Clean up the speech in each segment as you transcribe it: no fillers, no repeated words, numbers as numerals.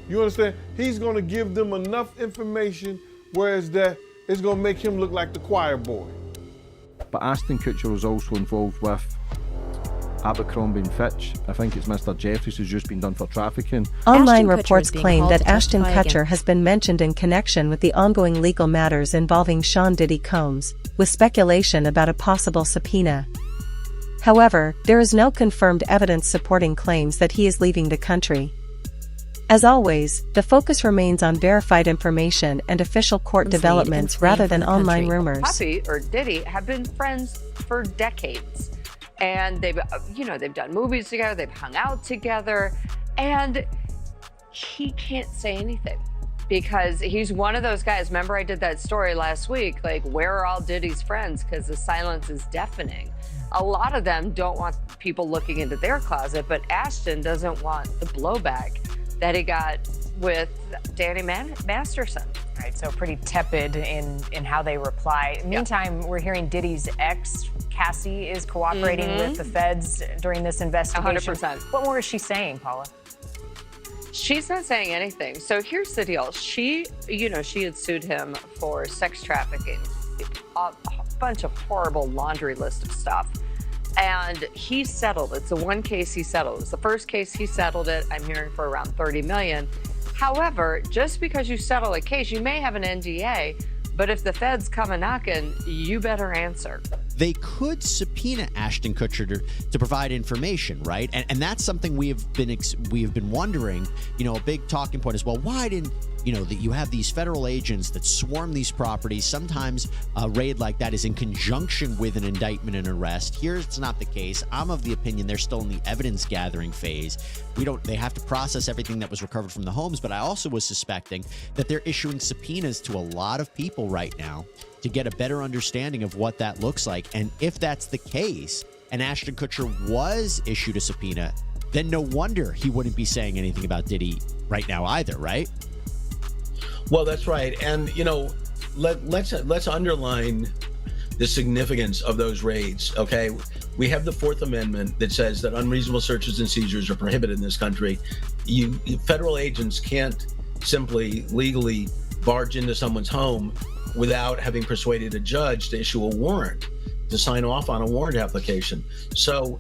You understand? He's gonna give them enough information, whereas that it's gonna make him look like the choir boy. But Ashton Kutcher was also involved with Abercrombie & Fitch. I think it's Mr. Jeffries who's just been done for trafficking. Online reports claim that Ashton Kutcher has been mentioned in connection with the ongoing legal matters involving Sean Diddy Combs, with speculation about a possible subpoena. However, there is no confirmed evidence supporting claims that he is leaving the country. As always, the focus remains on verified information and official court developments rather than online rumors. Puffy, or Diddy, have been friends for decades. And they've done movies together, they've hung out together, and he can't say anything because he's one of those guys. Remember I did that story last week, like, where are all Diddy's friends? Because the silence is deafening. A lot of them don't want people looking into their closet, but Ashton doesn't want the blowback that he got with Danny Masterson. Right, so pretty tepid in how they reply. Meantime, we're hearing Diddy's ex, Cassie, is cooperating with the feds during this investigation. 100%. What more is she saying, Paula? She's not saying anything. So here's the deal. She had sued him for sex trafficking, a bunch of horrible laundry list of stuff. And he settled. It's the one case he settled. It's the first case he settled it. I'm hearing for around $30 million. However, just because you settle a case, you may have an NDA, but if the feds come a knocking, you better answer. They could subpoena Ashton Kutcher to provide information, right? And that's something we have been wondering. A big talking point is, well, why didn't that you have these federal agents that swarm these properties? Sometimes a raid like that is in conjunction with an indictment and arrest. Here, it's not the case. I'm of the opinion they're still in the evidence gathering phase. They have to process everything that was recovered from the homes, but I also was suspecting that they're issuing subpoenas to a lot of people right now to get a better understanding of what that looks like. And if that's the case, and Ashton Kutcher was issued a subpoena, then no wonder he wouldn't be saying anything about Diddy right now either, right? Well, that's right. And, let's underline the significance of those raids, okay? We have the Fourth Amendment that says that unreasonable searches and seizures are prohibited in this country. Federal agents can't simply legally barge into someone's home without having persuaded a judge to issue a warrant, to sign off on a warrant application. So,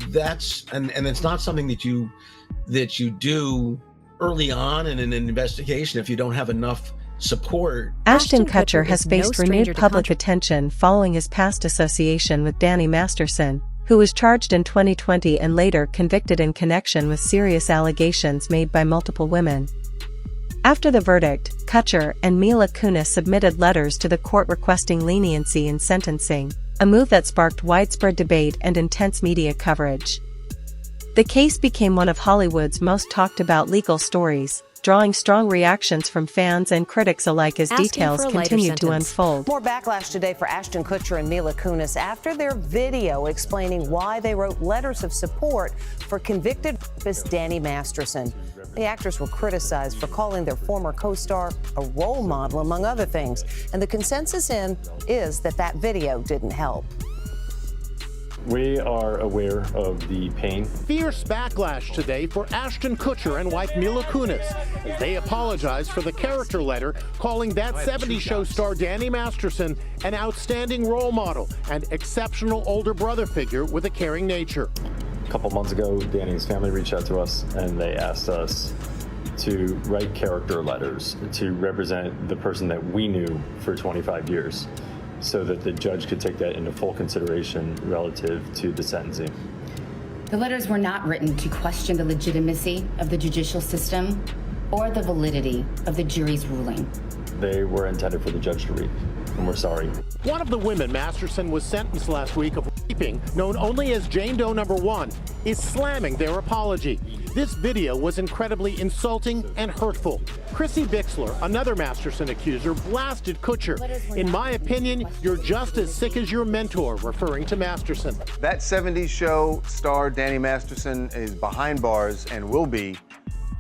that's, and it's not something that you do early on in an investigation if you don't have enough support. Ashton Kutcher has faced renewed public attention following his past association with Danny Masterson, who was charged in 2020 and later convicted in connection with serious allegations made by multiple women. After the verdict, Kutcher and Mila Kunis submitted letters to the court requesting leniency in sentencing, a move that sparked widespread debate and intense media coverage. The case became one of Hollywood's most talked about legal stories, drawing strong reactions from fans and critics alike as details continued to unfold. More backlash today for Ashton Kutcher and Mila Kunis after their video explaining why they wrote letters of support for convicted rapist Danny Masterson. The actors were criticized for calling their former co-star a role model, among other things. And the consensus is that video didn't help. We are aware of the pain. Fierce backlash today for Ashton Kutcher and wife Mila Kunis as they apologize for the character letter calling That 70s Show star Danny Masterson an outstanding role model and exceptional older brother figure with a caring nature. A couple months ago, Danny's family reached out to us and they asked us to write character letters to represent the person that we knew for 25 years. So that the judge could take that into full consideration relative to the sentencing. The letters were not written to question the legitimacy of the judicial system or the validity of the jury's ruling. They were intended for the judge to read, and we're sorry. One of the women Masterson was sentenced last week of raping, known only as Jane Doe number 1, is slamming their apology. This video was incredibly insulting and hurtful. Chrissy Bixler, another Masterson accuser, blasted Kutcher. In my opinion, you're just as sick as your mentor, referring to Masterson. That 70s Show star Danny Masterson is behind bars and will be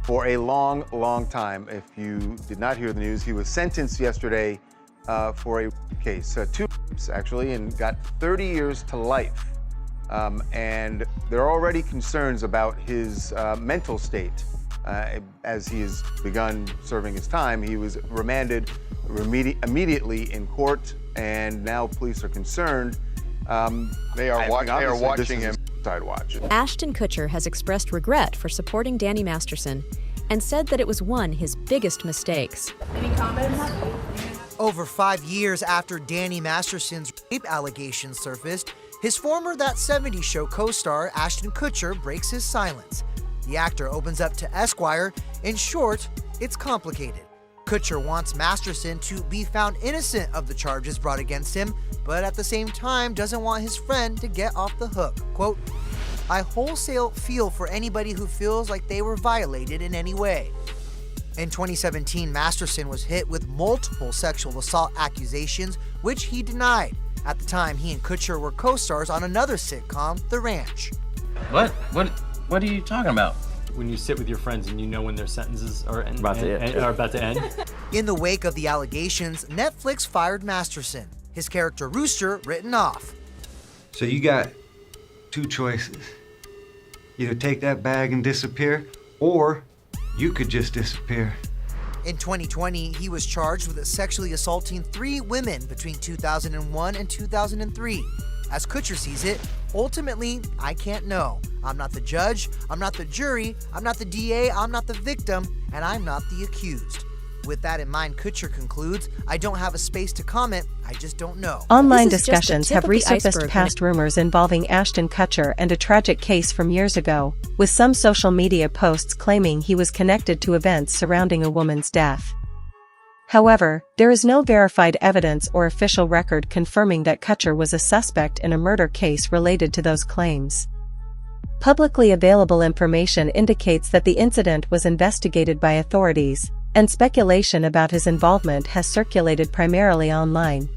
for a long, long time. If you did not hear the news, he was sentenced yesterday for a case, 2 rapes actually, and got 30 years to life. And there are already concerns about his mental state As he has begun serving his time, he was remanded immediately in court, and now police are concerned. They are watching him. Side watch. Ashton Kutcher has expressed regret for supporting Danny Masterson and said that it was his biggest mistakes. Any comments? Over 5 years after Danny Masterson's rape allegations surfaced, his former That 70s Show co-star Ashton Kutcher breaks his silence. The actor opens up to Esquire. In short, it's complicated. Kutcher wants Masterson to be found innocent of the charges brought against him, but at the same time doesn't want his friend to get off the hook. Quote, "I wholesale feel for anybody who feels like they were violated in any way." In 2017, Masterson was hit with multiple sexual assault accusations, which he denied. At the time, he and Kutcher were co-stars on another sitcom, The Ranch. What are you talking about? When you sit with your friends and you know when their sentences are about to end. In the wake of the allegations, Netflix fired Masterson. His character Rooster written off. So you got two choices. Either take that bag and disappear, or you could just disappear. In 2020, he was charged with sexually assaulting 3 women between 2001 and 2003. As Kutcher sees it, ultimately, I can't know. I'm not the judge, I'm not the jury, I'm not the DA, I'm not the victim, and I'm not the accused. With that in mind, Kutcher concludes, "I don't have a space to comment, I just don't know." Online discussions have resurfaced past rumors involving Ashton Kutcher and a tragic case from years ago, with some social media posts claiming he was connected to events surrounding a woman's death. However, there is no verified evidence or official record confirming that Kutcher was a suspect in a murder case related to those claims. Publicly available information indicates that the incident was investigated by authorities, and speculation about his involvement has circulated primarily online.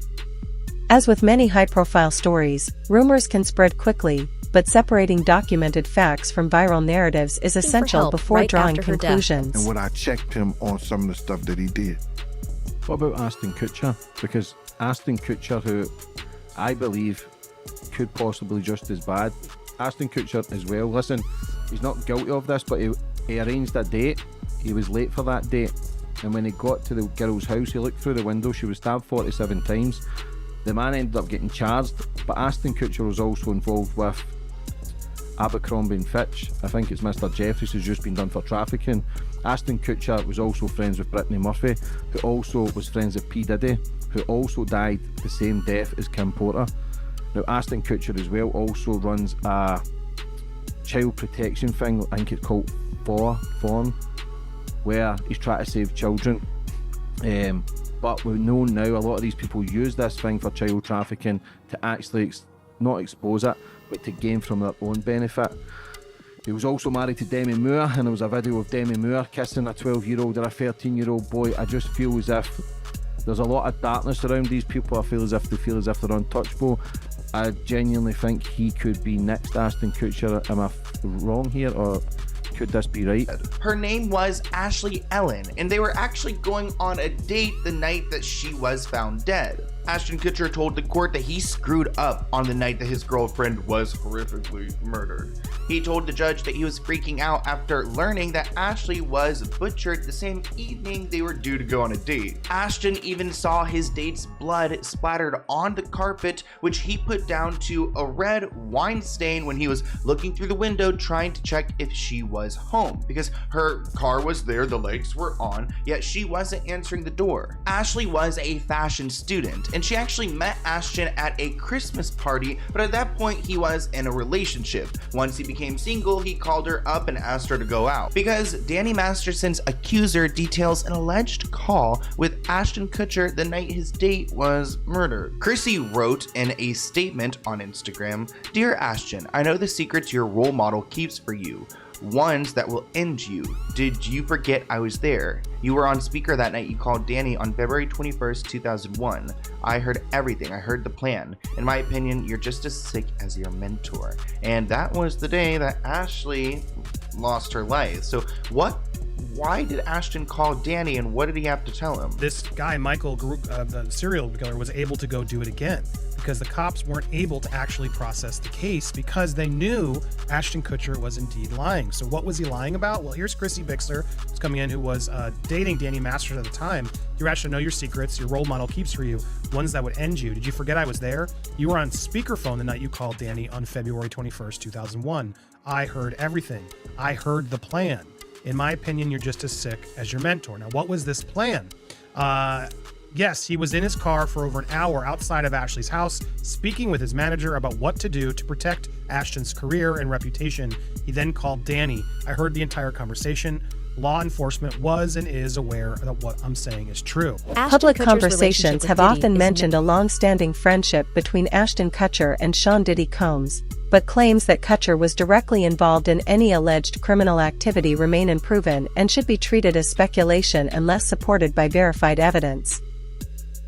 As with many high-profile stories, rumors can spread quickly, but separating documented facts from viral narratives is essential before drawing conclusions. And when I checked him on some of the stuff that he did. What about Ashton Kutcher? Because Ashton Kutcher, who I believe could possibly just as bad, Ashton Kutcher as well, listen, he's not guilty of this, but he arranged a date. He was late for that date, and when he got to the girl's house, he looked through the window. She was stabbed 47 times. The man ended up getting charged, but Ashton Kutcher was also involved with Abercrombie and Fitch. I think it's Mr. Jeffries who's just been done for trafficking. Ashton Kutcher was also friends with Brittany Murphy, who also was friends with P. Diddy, who also died the same death as Kim Porter. Now, Ashton Kutcher as well also runs a child protection thing, I think it's called Fawn, where he's trying to save children. But we know now a lot of these people use this thing for child trafficking to actually not expose it, but to gain from their own benefit. He was also married to Demi Moore, and there was a video of Demi Moore kissing a 12-year-old or a 13-year-old boy. I just feel as if there's a lot of darkness around these people. I feel as if they feel as if they're untouchable. I genuinely think he could be next Ashton Kutcher. Am I wrong here, or could this be right? Her name was Ashley Ellen, and they were actually going on a date the night that she was found dead. Ashton Kutcher told the court that he screwed up on the night that his girlfriend was horrifically murdered. He told the judge that he was freaking out after learning that Ashley was butchered the same evening they were due to go on a date. Ashton even saw his date's blood splattered on the carpet, which he put down to a red wine stain when he was looking through the window trying to check if she was home, because her car was there, the lights were on, yet she wasn't answering the door. Ashley was a fashion student, and she actually met Ashton at a Christmas party, but at that point he was in a relationship. Once he became single, he called her up and asked her to go out, because Danny Masterson's accuser details an alleged call with Ashton Kutcher the night his date was murdered. Chrissy wrote in a statement on Instagram, "Dear Ashton, I know the secrets your role model keeps for you. Ones that will end you. Did you forget I was there? You were on speaker that night you called Danny on February 21st, 2001. I heard everything. I heard the plan. In my opinion, you're just as sick as your mentor." And that was the day that Ashley lost her life. So why did Ashton call Danny, and what did he have to tell him? This guy, Michael, the serial killer, was able to go do it again. because the cops weren't able to actually process the case because they knew Ashton Kutcher was indeed lying. So what was he lying about? Well, here's Chrissy Bixler, who's coming in, who was dating Danny Masterson at the time. You actually know your secrets. Your role model keeps for you ones that would end you. Did you forget I was there? You were on speakerphone the night you called Danny on February 21st, 2001. I heard everything. I heard the plan. In my opinion, you're just as sick as your mentor. Now, what was this plan? Yes, he was in his car for over an hour outside of Ashley's house, speaking with his manager about what to do to protect Ashton's career and reputation. He then called Danny. I heard the entire conversation. Law enforcement was and is aware that what I'm saying is true. Public conversations have often mentioned a long-standing friendship between Ashton Kutcher and Sean Diddy Combs, but claims that Kutcher was directly involved in any alleged criminal activity remain unproven and should be treated as speculation unless supported by verified evidence.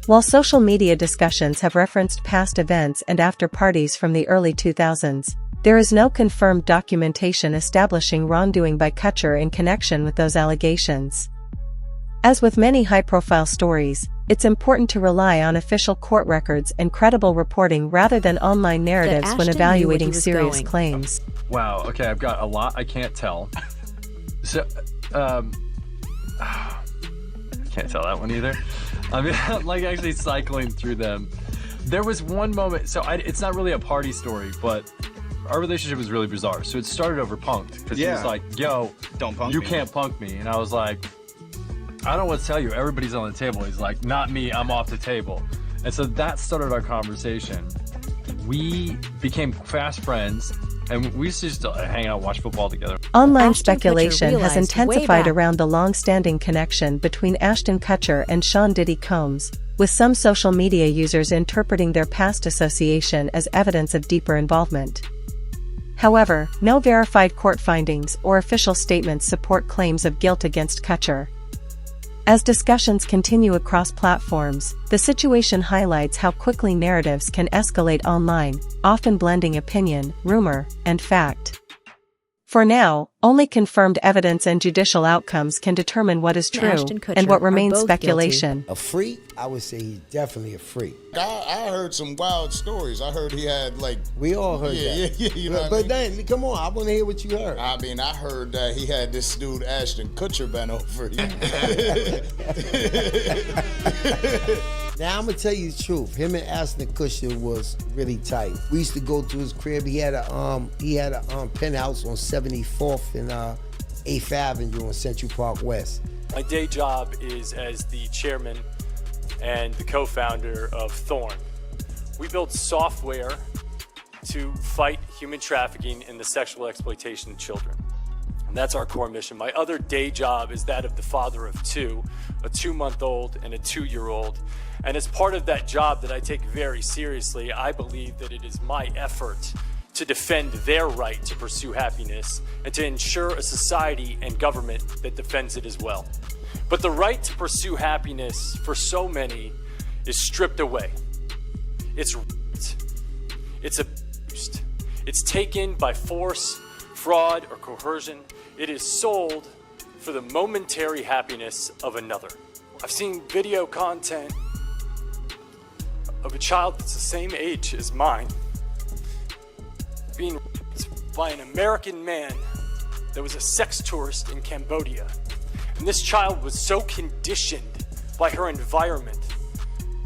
While social media discussions have referenced past events and after parties from the early 2000s, there is no confirmed documentation establishing wrongdoing by Kutcher in connection with those allegations. As with many high-profile stories, it's important to rely on official court records and credible reporting rather than online narratives when evaluating serious claims. Wow, okay, I've got a lot I can't tell. So, I can't tell that one either. I mean, I'm like actually cycling through them. There was one moment, so it's not really a party story, but our relationship was really bizarre. So it started over punked, because he was like, yo, don't punk you me. can't punk me. And I was like, I don't know what to tell you. Everybody's on the table. He's like, not me, I'm off the table. And so that started our conversation. We became fast friends, and we used to just hang out and watch football together. Online speculation has intensified around the long-standing connection between Ashton Kutcher and Sean Diddy Combs, with some social media users interpreting their past association as evidence of deeper involvement. However, no verified court findings or official statements support claims of guilt against Kutcher. As discussions continue across platforms, the situation highlights how quickly narratives can escalate online, often blending opinion, rumor, and fact. For now, only confirmed evidence and judicial outcomes can determine what is true and what remains speculation. A freak? I would say he's definitely a freak. I heard some wild stories. I heard he had we all heard that. Yeah, you know. But then, come on, I want to hear what you heard. I mean, I heard that he had this dude Ashton Kutcher bent over. Now I'm gonna tell you the truth. Him and Ashton Kutcher was really tight. We used to go to his crib. He had a penthouse on 74th and 8th Avenue in Central Park West. My day job is as the chairman and the co-founder of Thorn. We build software to fight human trafficking and the sexual exploitation of children. And that's our core mission. My other day job is that of the father of two, a 2-month-old and a 2-year-old. And as part of that job that I take very seriously, I believe that it is my effort to defend their right to pursue happiness and to ensure a society and government that defends it as well. But the right to pursue happiness for so many is stripped away. It's abused. It's taken by force, fraud, or coercion. It is sold for the momentary happiness of another. I've seen video content of a child that's the same age as mine being raped by an American man that was a sex tourist in Cambodia. And this child was so conditioned by her environment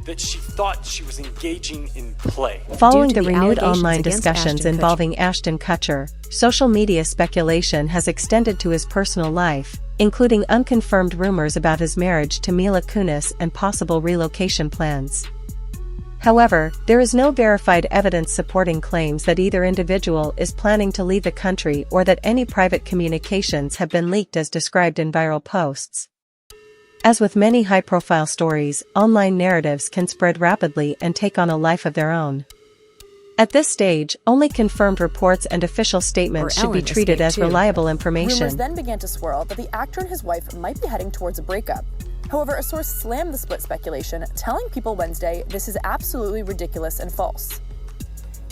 that she thought she was engaging in play. Following the renewed online discussions involving Ashton Kutcher, social media speculation has extended to his personal life, including unconfirmed rumors about his marriage to Mila Kunis and possible relocation plans. However, there is no verified evidence supporting claims that either individual is planning to leave the country or that any private communications have been leaked as described in viral posts. As with many high-profile stories, online narratives can spread rapidly and take on a life of their own. At this stage, only confirmed reports and official statements should be treated as reliable information. Rumors then began to swirl that the actor and his wife might be heading towards a breakup. However, a source slammed the split speculation, telling People Wednesday this is absolutely ridiculous and false.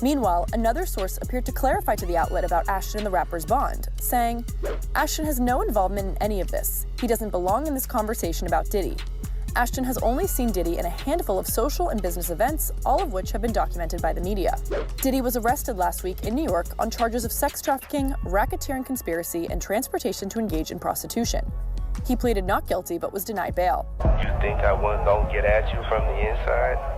Meanwhile, another source appeared to clarify to the outlet about Ashton and the rapper's bond, saying, Ashton has no involvement in any of this. He doesn't belong in this conversation about Diddy. Ashton has only seen Diddy in a handful of social and business events, all of which have been documented by the media. Diddy was arrested last week in New York on charges of sex trafficking, racketeering conspiracy, and transportation to engage in prostitution. He pleaded not guilty but was denied bail. You think I wasn't gonna get at you from the inside?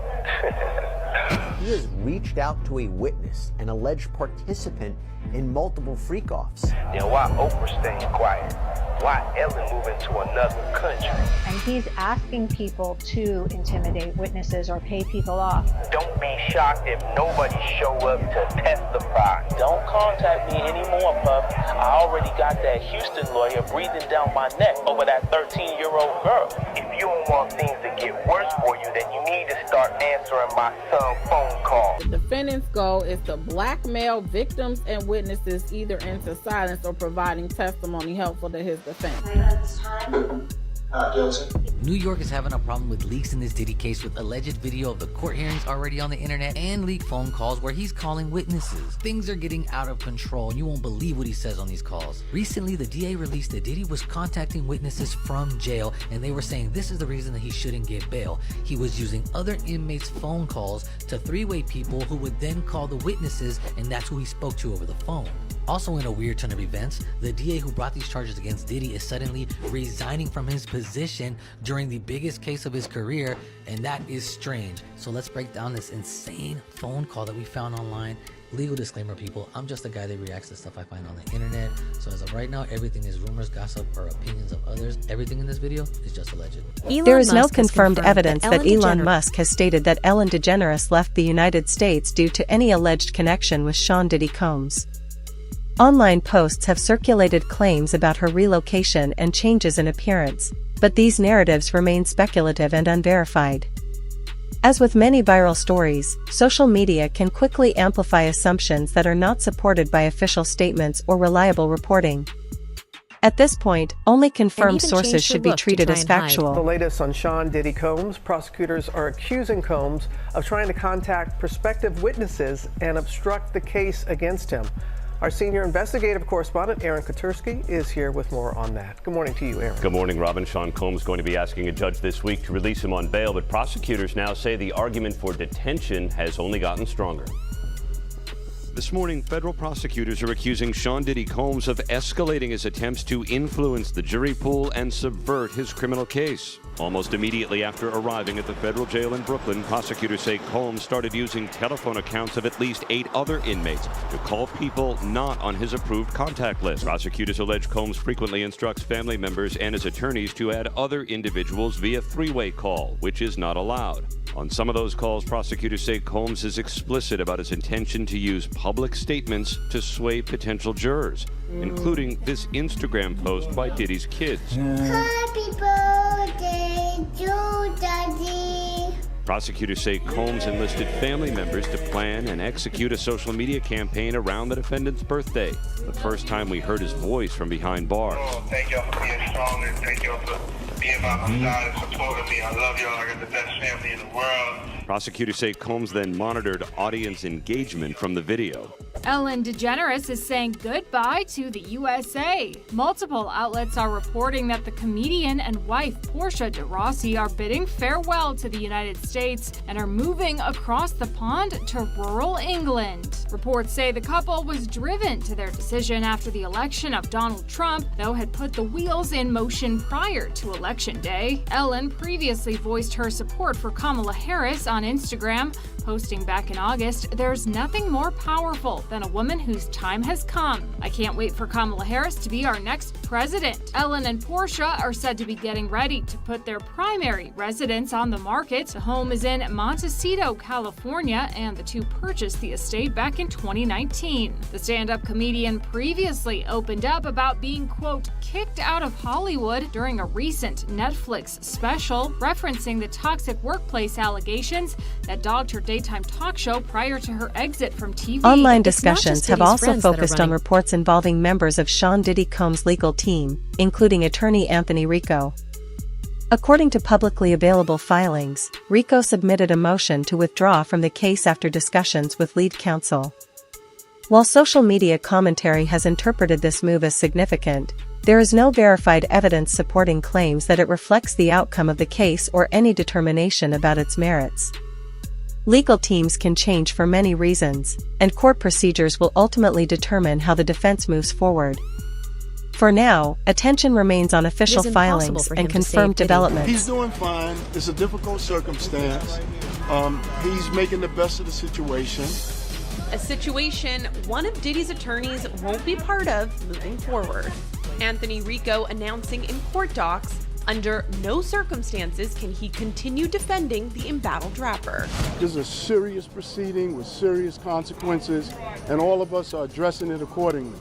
He has reached out to a witness, an alleged participant in multiple freak-offs. Then why Oprah staying quiet? Why Ellen moving to another country? And he's asking people to intimidate witnesses or pay people off. Don't be shocked if nobody show up to testify. Don't contact me anymore, Puff. I already got that Houston lawyer breathing down my neck over that 13-year-old girl. If you don't want things to get worse for you, then you need to start answering my son's phone call. The defendant's goal is to blackmail victims and witnesses either into silence or providing testimony helpful to his defense. New York is having a problem with leaks in this Diddy case, with alleged video of the court hearings already on the internet and leaked phone calls where he's calling witnesses. Things are getting out of control and you won't believe what he says on these calls. Recently, the DA released that Diddy was contacting witnesses from jail and they were saying this is the reason that he shouldn't get bail. He was using other inmates' phone calls to three-way people who would then call the witnesses, and that's who he spoke to over the phone. Also, in a weird turn of events, the DA who brought these charges against Diddy is suddenly resigning from his position during the biggest case of his career, and that is strange. So let's break down this insane phone call that we found online. Legal disclaimer, people, I'm just a guy that reacts to stuff I find on the internet. So as of right now, everything is rumors, gossip, or opinions of others. Everything in this video is just alleged. There is no confirmed evidence that Elon Musk has stated that Ellen DeGeneres left the United States due to any alleged connection with Sean Diddy Combs. Online posts have circulated claims about her relocation and changes in appearance, but these narratives remain speculative and unverified. As with many viral stories, social media can quickly amplify assumptions that are not supported by official statements or reliable reporting. At this point, only confirmed sources should be treated as factual. The latest on Sean Diddy Combs, prosecutors are accusing Combs of trying to contact prospective witnesses and obstruct the case against him. Our senior investigative correspondent, Aaron Katursky, is here with more on that. Good morning to you, Aaron. Good morning, Robin. Sean Combs going to be asking a judge this week to release him on bail, but prosecutors now say the argument for detention has only gotten stronger. This morning, federal prosecutors are accusing Sean Diddy Combs of escalating his attempts to influence the jury pool and subvert his criminal case. Almost immediately after arriving at the federal jail in Brooklyn, prosecutors say Combs started using telephone accounts of at least 8 other inmates to call people not on his approved contact list. Prosecutors allege Combs frequently instructs family members and his attorneys to add other individuals via three-way call, which is not allowed. On some of those calls, prosecutors say Combs is explicit about his intention to use public statements to sway potential jurors, including this Instagram post by Diddy's kids. Happy birthday to Daddy. Prosecutors say Combs enlisted family members to plan and execute a social media campaign around the defendant's birthday, the first time we heard his voice from behind bars. Oh, thank y'all for being strong and thank y'all for being by my side and supporting me. I love y'all. I got the best family in the world. Prosecutors say Combs then monitored audience engagement from the video. Ellen DeGeneres is saying goodbye to the USA. Multiple outlets are reporting that the comedian and wife Portia de Rossi are bidding farewell to the United States and are moving across the pond to rural England. Reports say the couple was driven to their decision after the election of Donald Trump, though had put the wheels in motion prior to Election Day. Ellen previously voiced her support for Kamala Harris on Instagram, posting back in August, "There's nothing more powerful than a woman whose time has come. I can't wait for Kamala Harris to be our next president." Ellen and Portia are said to be getting ready to put their primary residence on the market. The home is in Montecito, California, and the two purchased the estate back in 2019. The stand-up comedian previously opened up about being, quote, kicked out of Hollywood during a recent Netflix special, referencing the toxic workplace allegations that dogged her daytime talk show prior to her exit from TV. Online discussions have also focused on reports involving members of Sean Diddy Combs' legal team, including attorney Anthony Rico. According to publicly available filings, Rico submitted a motion to withdraw from the case after discussions with lead counsel. While social media commentary has interpreted this move as significant, There is no verified evidence supporting claims that it reflects the outcome of the case or any determination about its merits. Legal teams can change for many reasons, and court procedures will ultimately determine how the defense moves forward. For now, attention remains on official filings and confirmed developments. He's doing fine. It's a difficult circumstance. He's making the best of the situation. A situation one of Diddy's attorneys won't be part of moving forward. Anthony Rico announcing in court docs, under no circumstances can he continue defending the embattled rapper. This is a serious proceeding with serious consequences, and all of us are addressing it accordingly.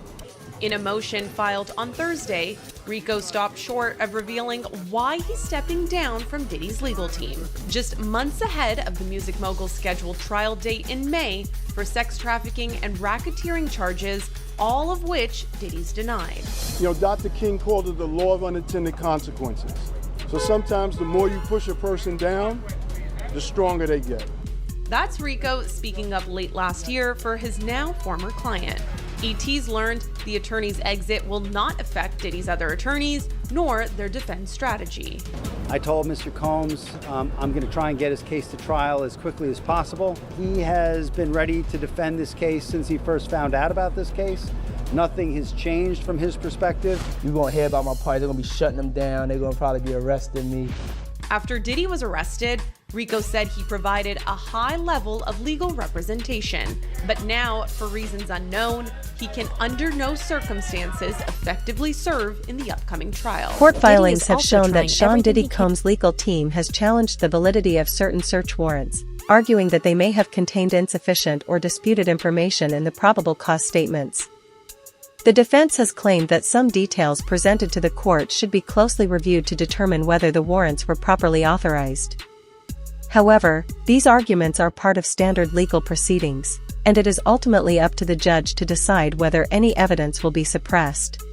In a motion filed on Thursday, Rico stopped short of revealing why he's stepping down from Diddy's legal team, just months ahead of the music mogul's scheduled trial date in May for sex trafficking and racketeering charges, all of which Diddy's denied. You know, Dr. King called it the law of unintended consequences. So sometimes the more you push a person down, the stronger they get. That's Rico speaking up late last year for his now former client. ET's learned the attorney's exit will not affect Diddy's other attorneys, nor their defense strategy. I told Mr. Combs I'm going to try and get his case to trial as quickly as possible. He has been ready to defend this case since he first found out about this case. Nothing has changed from his perspective. You're going to hear about my party. They're going to be shutting them down. They're going to probably be arresting me. After Diddy was arrested, Rico said he provided a high level of legal representation. But now, for reasons unknown, he can under no circumstances effectively serve in the upcoming trial. Court filings have shown that Sean Diddy Combs' legal team has challenged the validity of certain search warrants, arguing that they may have contained insufficient or disputed information in the probable cause statements. The defense has claimed that some details presented to the court should be closely reviewed to determine whether the warrants were properly authorized. However, these arguments are part of standard legal proceedings, and it is ultimately up to the judge to decide whether any evidence will be suppressed.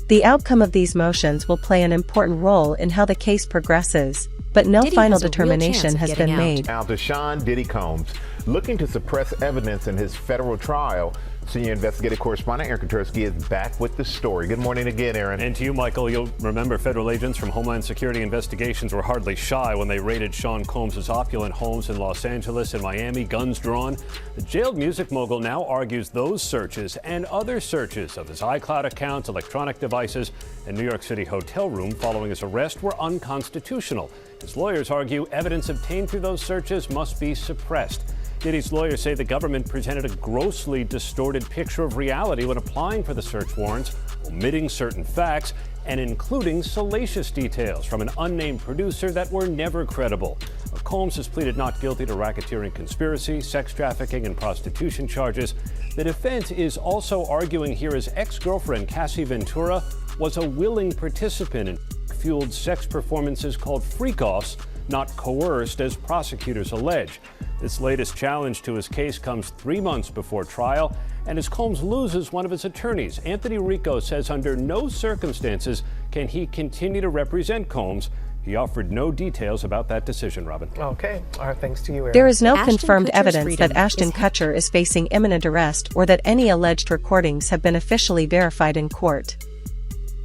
The outcome of these motions will play an important role in how the case progresses, but no final determination has been made. Now to Sean Diddy Combs, looking to suppress evidence in his federal trial. Senior investigative correspondent Aaron Kutcher is back with the story. Good morning again, Aaron. And to you, Michael. You'll remember federal agents from Homeland Security Investigations were hardly shy when they raided Sean Combs' opulent homes in Los Angeles and Miami, guns drawn. The jailed music mogul now argues those searches and other searches of his iCloud accounts, electronic devices, and New York City hotel room following his arrest were unconstitutional. His lawyers argue evidence obtained through those searches must be suppressed. Diddy's lawyers say the government presented a grossly distorted picture of reality when applying for the search warrants, omitting certain facts and including salacious details from an unnamed producer that were never credible. Combs has pleaded not guilty to racketeering conspiracy, sex trafficking, and prostitution charges. The defense is also arguing here his ex-girlfriend, Cassie Ventura, was a willing participant in fueled sex performances called freak-offs, not coerced, as prosecutors allege. This latest challenge to his case comes 3 months before trial, and as Combs loses one of his attorneys, Anthony Rico says under no circumstances can he continue to represent Combs. He offered no details about that decision, Robin. Okay. Our thanks to you, Aaron. There is no confirmed evidence that Ashton Kutcher is facing imminent arrest or that any alleged recordings have been officially verified in court.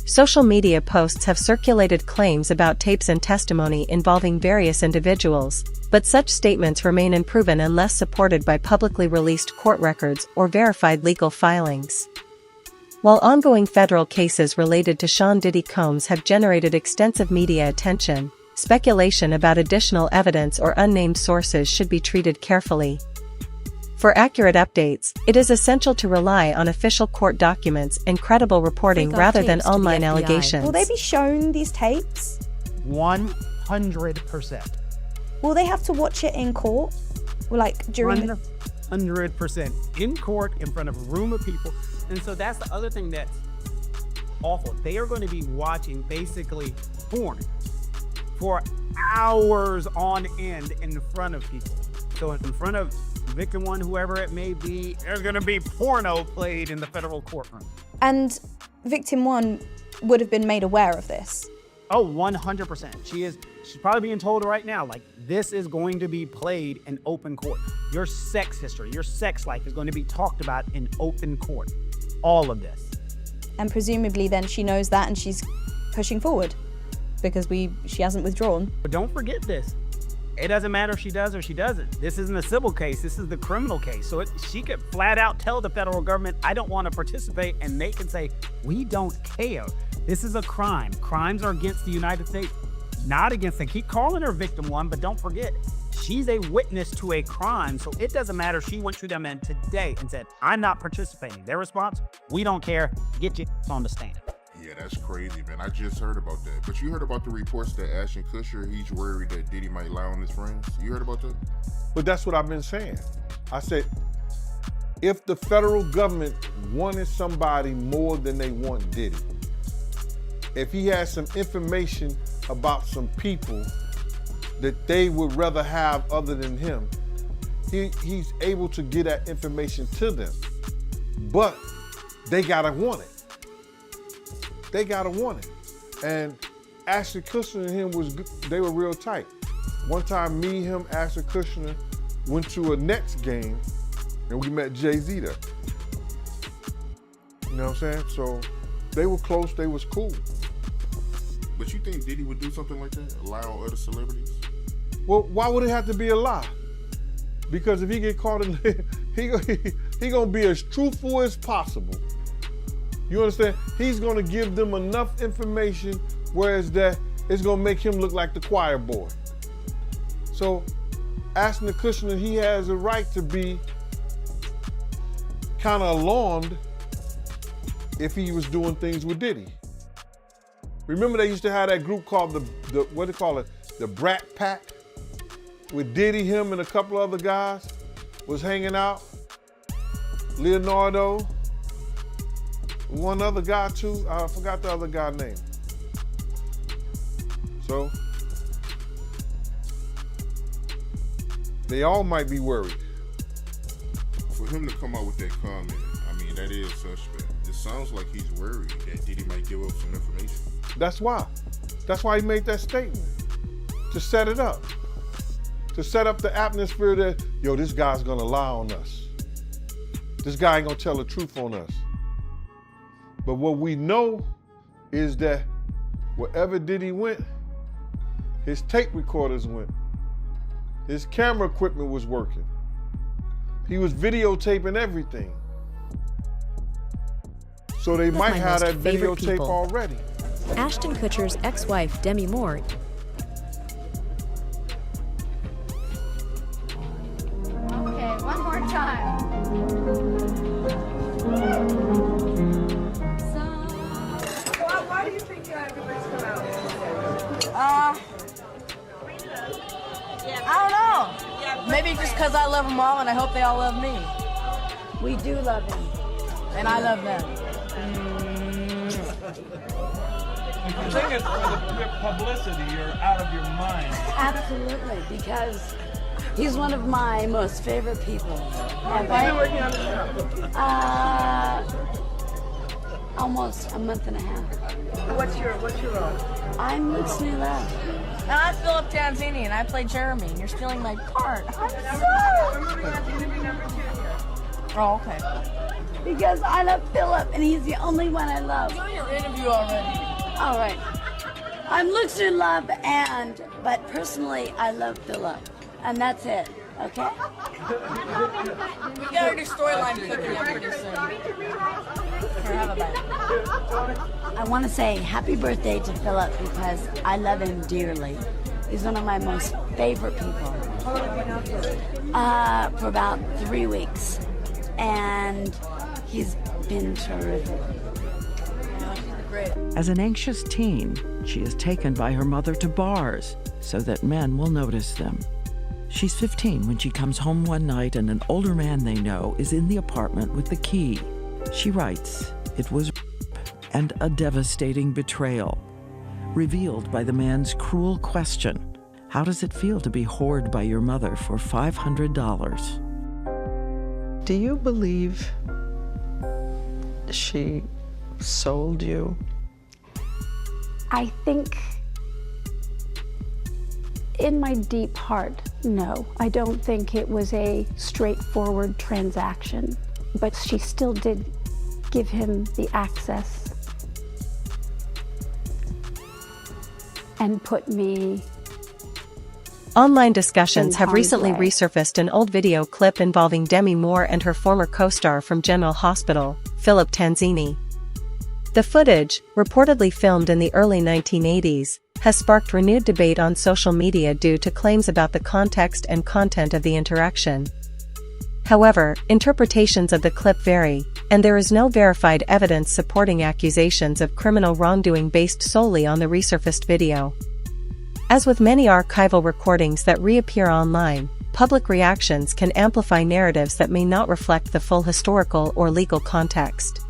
Social media posts have circulated claims about tapes and testimony involving various individuals, but such statements remain unproven unless supported by publicly released court records or verified legal filings. While ongoing federal cases related to Sean Diddy Combs have generated extensive media attention, speculation about additional evidence or unnamed sources should be treated carefully. For accurate updates, it is essential to rely on official court documents and credible reporting rather than online allegations. Will they be shown these tapes? 100%. Will they have to watch it in court? Like during 100% in court in front of a room of people. And so that's the other thing that's awful. They are going to be watching basically porn for hours on end in front of people. So in front of victim one, whoever it may be, there's going to be porno played in the federal courtroom. And victim one would have been made aware of this? Oh, 100%. She's probably being told right now, like, this is going to be played in open court. Your sex history, your sex life is going to be talked about in open court. All of this. And presumably then she knows that and she's pushing forward because she hasn't withdrawn. But don't forget this. It doesn't matter if she does or she doesn't. This isn't a civil case, this is the criminal case. So she could flat out tell the federal government, I don't want to participate, and they can say, we don't care. This is a crime. Crimes are against the United States, not against them. Keep calling her victim one, but don't forget, she's a witness to a crime, so it doesn't matter if she went to them in today and said, I'm not participating. Their response, we don't care, get you on the stand. Yeah, that's crazy, man. I just heard about that. But you heard about the reports that Ashton Kutcher, he's worried that Diddy might lie on his friends? You heard about that? But that's what I've been saying. I said, if the federal government wanted somebody more than they want Diddy, if he has some information about some people that they would rather have other than him, he's able to get that information to them. But they gotta want it. They gotta want it. And Ashton Kutcher and him they were real tight. One time me, him, Ashton Kutcher went to a Nets game and we met Jay-Z there. You know what I'm saying? So they were close, they was cool. But you think Diddy would do something like that? Lie on other celebrities? Well, why would it have to be a lie? Because if he get caught in he gonna be as truthful as possible. You understand? He's gonna give them enough information, whereas that it's gonna make him look like the choir boy. So Ashton Kutcher, he has a right to be kind of alarmed if he was doing things with Diddy. Remember they used to have that group called what do they call it? The Brat Pack? With Diddy, him, and a couple other guys was hanging out. Leonardo, one other guy too, I forgot the other guy's name. So, they all might be worried. For him to come out with that comment, I mean, that is suspect. It sounds like he's worried that Diddy might give up some information. That's why. That's why he made that statement, to set it up. To set up the atmosphere that, yo, this guy's gonna lie on us. This guy ain't gonna tell the truth on us. But what we know is that wherever Diddy went, his tape recorders went. His camera equipment was working. He was videotaping everything. So they might have that videotape already. Ashton Kutcher's ex-wife, Demi Moore, One more time. Why do you think everybody's come out? I don't know. Maybe just because I love them all and I hope they all love me. We do love them. And I love them. I think it's for the publicity. You're out of your mind. Absolutely, because he's one of my most favorite people. Have you been working on the show? Almost a month and a half. What's your role? I'm Luke's new love. And I'm Philip Tanzini, and I play Jeremy, and you're stealing my part. I'm sorry. We're moving on to movie number 2 here. Oh, okay. Because I love Philip, and he's the only one I love. Do your interview already. All right. I'm Luke's new love, but personally, I love Philip. And that's it, okay? We got our new storyline cooking up pretty soon. Here, have a bite. I want to say happy birthday to Philip because I love him dearly. He's one of my most favorite people. For about 3 weeks. And he's been terrific. As an anxious teen, she is taken by her mother to bars so that men will notice them. She's 15 when she comes home one night and an older man they know is in the apartment with the key. She writes, it was rape and a devastating betrayal, revealed by the man's cruel question, how does it feel to be whored by your mother for $500? Do you believe she sold you? I think in my deep heart, no. I don't think it was a straightforward transaction, but she still did give him the access and put me. Online discussions have harm's recently way. resurfaced an old video clip involving Demi Moore and her former co-star from General Hospital, Philip Tanzini. The footage, reportedly filmed in the early 1980s, has sparked renewed debate on social media due to claims about the context and content of the interaction. However, interpretations of the clip vary, and there is no verified evidence supporting accusations of criminal wrongdoing based solely on the resurfaced video. As with many archival recordings that reappear online, public reactions can amplify narratives that may not reflect the full historical or legal context.